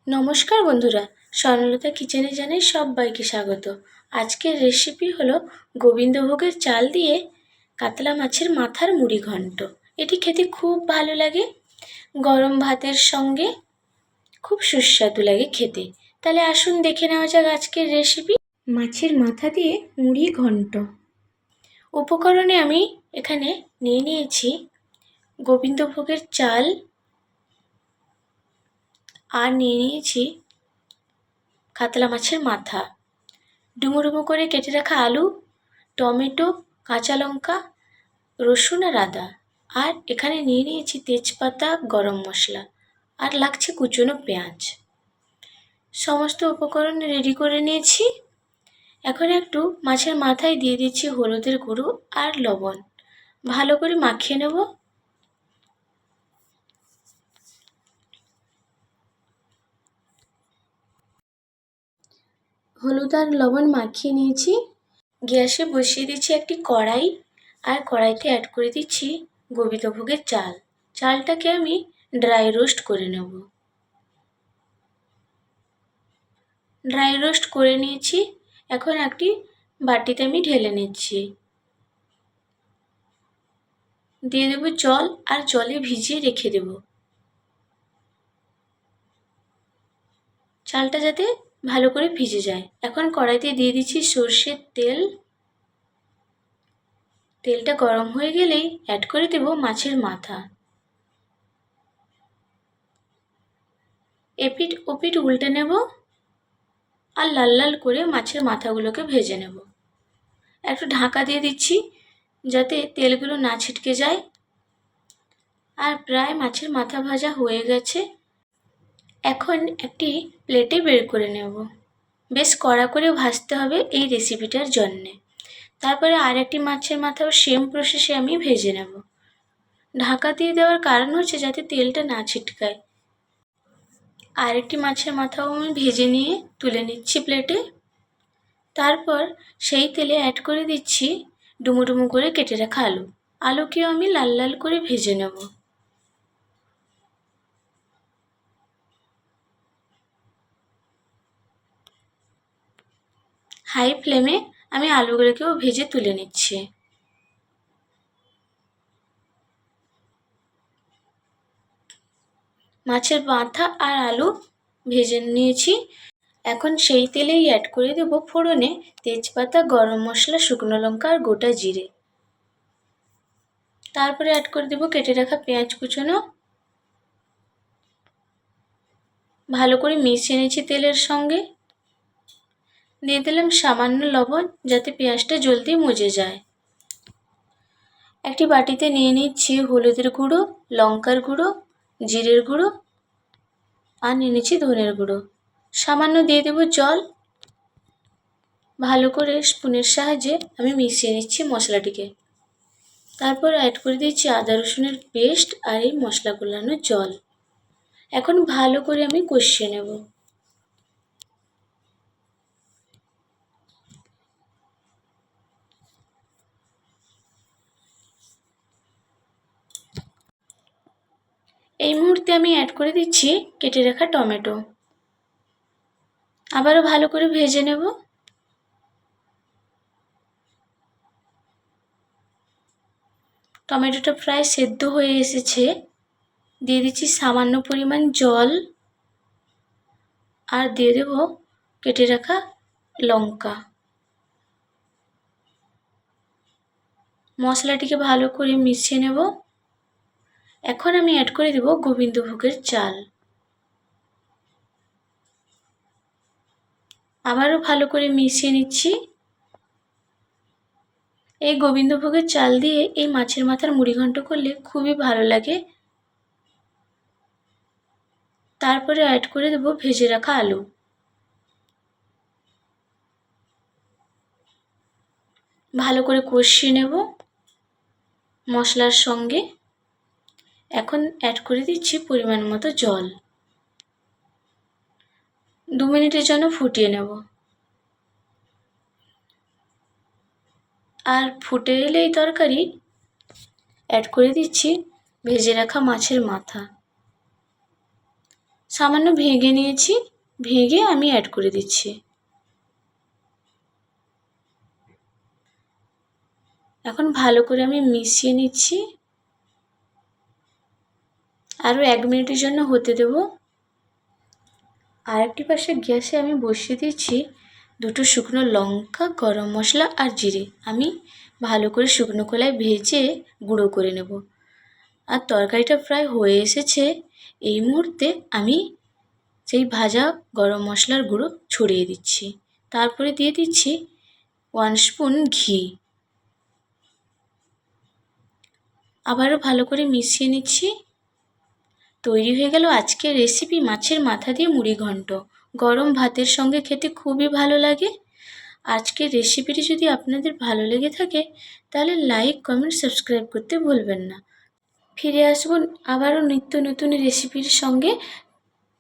নমস্কার বন্ধুরা, স্বর্ণলতা কিচেনে জানাই সবাইকে স্বাগত। আজকের রেসিপি হলো গোবিন্দভোগের চাল দিয়ে কাতলা মাছের মাথার মুড়ি ঘন্ট। এটি খেতে খুব ভালো লাগে, গরম ভাতের সঙ্গে খুব সুস্বাদু লাগে খেতে। তাহলে আসুন দেখে নেওয়া যাক আজকের রেসিপি, মাছের মাথা দিয়ে মুড়ি ঘন্ট। উপকরণে আমি এখানে নিয়েছি গোবিন্দভোগের চাল, আর নিয়েছি কাতলা মাছের মাথা, ডুমো ডুমো করে কেটে রাখা আলু, টমেটো, কাঁচা লঙ্কা, রসুন আর আদা। আর এখানে নিয়েছি তেজপাতা, গরম মশলা, আর লাগছে কুচনো পেঁয়াজ। সমস্ত উপকরণ রেডি করে নিয়েছি। এখন একটু মাছের মাথায় দিয়ে দিচ্ছি হলুদের গুঁড়ো আর লবণ, ভালো করে মাখিয়ে নেব। হলুদ আর লবণ মাখিয়ে নিয়েছি। গ্যাসে বসিয়ে দিচ্ছি একটি কড়াই, আর কড়াইতে অ্যাড করে দিচ্ছি গোবিন্দভোগের চাল। চালটাকে আমি ড্রাই রোস্ট করে নেব। ড্রাই রোস্ট করে নিয়েছি। এখন একটি বাটিতে আমি ঢেলে নিচ্ছি। দিয়ে দেবো জল, আর জলে ভিজিয়ে রেখে দেব চালটা যাতে ভালো করে ভিজে যায়। এখন কড়াইতে দিয়ে দিচ্ছি সর্ষের তেল। তেলটা গরম হয়ে গেলেই অ্যাড করে দেব মাছের মাথা। এপিঠ ওপিঠ উল্টে নেব, আর লাল লাল করে মাছের মাথাগুলোকে ভেজে নেব। একটু ঢাকা দিয়ে দিচ্ছি যাতে তেলগুলো না ছিটকে যায়। আর প্রায় মাছের মাথা ভাজা হয়ে গেছে। এখন একটি প্লেটে বের করে নেব। বেশ কড়া করে ভাজতে হবে এই রেসিপিটার জন্যে। তারপরে আর একটি মাছের মাথাও সেম প্রসেসে আমি ভেজে নেব। ঢাকা দিয়ে দেওয়ার কারণ হচ্ছে যাতে তেলটা না ছিটকায়। আর একটি মাছের মাথাও আমি ভেজে নিয়ে তুলে নিচ্ছি প্লেটে। তারপর সেই তেলে অ্যাড করে দিচ্ছি ডুমো ডুমো করে কেটে রাখা আলু। আলুকেও আমি লাল লাল করে ভেজে নেব। হাই ফ্লেমে আমি আলুগুলোকেও ভেজে তুলে নিচ্ছি। মাছের মাথা আর আলু ভেজে নিয়েছি। এখন সেই তেলেই অ্যাড করে দেব ফোড়নে তেজপাতা, গরম মশলা, শুকনো লঙ্কা আর গোটা জিরে। তারপরে অ্যাড করে দেব কেটে রাখা পেঁয়াজ কুচনো। ভালো করে মিশিয়ে নিচ্ছি তেলের সঙ্গে। দিয়ে দিলাম সামান্য লবণ যাতে পেঁয়াজটা জলদি মজে যায়। একটি বাটিতে নিয়ে নিচ্ছি হলুদের গুঁড়ো, লঙ্কার গুঁড়ো, জিরের গুঁড়ো, আর নিয়ে নিচ্ছি ধনের গুঁড়ো। সামান্য দিয়ে দেব জল। ভালো করে স্পুনের সাহায্যে আমি মিশিয়ে নিচ্ছি মশলাটিকে। তারপর অ্যাড করে দিচ্ছি আদা রসুনের পেস্ট আর এই মশলা কষানোর জল। এখন ভালো করে আমি কষিয়ে নেব। এই মুহূর্তে আমি অ্যাড করে দিচ্ছি কেটে রাখা টমেটো। আবারও ভালো করে ভেজে নেব। টমেটোটা প্রায় সেদ্ধ হয়ে এসেছে। দিয়ে দিচ্ছি সামান্য পরিমাণ জল, আর দিয়ে দেব কেটে রাখা লঙ্কা। মশলাটিকে ভালো করে মিশিয়ে নেব। এখন আমি অ্যাড করে দেব গোবিন্দভোগের চাল। আবারও ভালো করে মিশিয়ে নিচ্ছি। এই গোবিন্দভোগের চাল দিয়ে এই মাছের মাথার মুড়ি ঘন্ট করলে খুবই ভালো লাগে। তারপরে অ্যাড করে দেব ভেজে রাখা আলু। ভালো করে কষিয়ে নেব মশলার সঙ্গে। এখন অ্যাড করে দিচ্ছি পরিমাণ মতো জল। 2 মিনিটের জন্য ফুটিয়ে নেব। আর ফুটে এলেই তরকারি অ্যাড করে দিচ্ছি ভেজে রাখা মাছের মাথা। সামান্য ভেঙে নিয়েছি, ভেঙে আমি অ্যাড করে দিচ্ছি। এখন ভালো করে আমি মিশিয়ে নিচ্ছি। আরও 1 মিনিটের জন্য হতে দেব। আরেকটি পাশে গ্যাসে আমি বসিয়ে দিচ্ছি 2টো শুকনো লঙ্কা, গরম মশলা আর জিরে। আমি ভালো করে শুকনো খোলায় ভেজে গুঁড়ো করে নেব। আর তরকারিটা প্রায় হয়ে এসেছে। এই মুহূর্তে আমি সেই ভাজা গরম মশলার গুঁড়ো ছড়িয়ে দিচ্ছি। তারপরে দিয়ে দিচ্ছি 1 স্পুন ঘি। আবারও ভালো করে মিশিয়ে নিচ্ছি। তৈরি হয়ে গেল আজকের রেসিপি মাছের মাথা দিয়ে মুড়ি ঘন্ট। গরম ভাতের সঙ্গে খেতে খুবই ভালো লাগে। আজকের রেসিপিটি যদি আপনাদের ভালো লেগে থাকে তাহলে লাইক, কমেন্ট, সাবস্ক্রাইব করতে ভুলবেন না। ফিরে আসবো আবারও নিত্য নতুন রেসিপির সঙ্গে।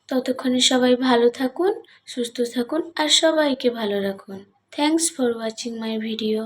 ততক্ষণে সবাই ভালো থাকুন, সুস্থ থাকুন আর সবাইকে ভালো রাখুন। Thanks for watching my video.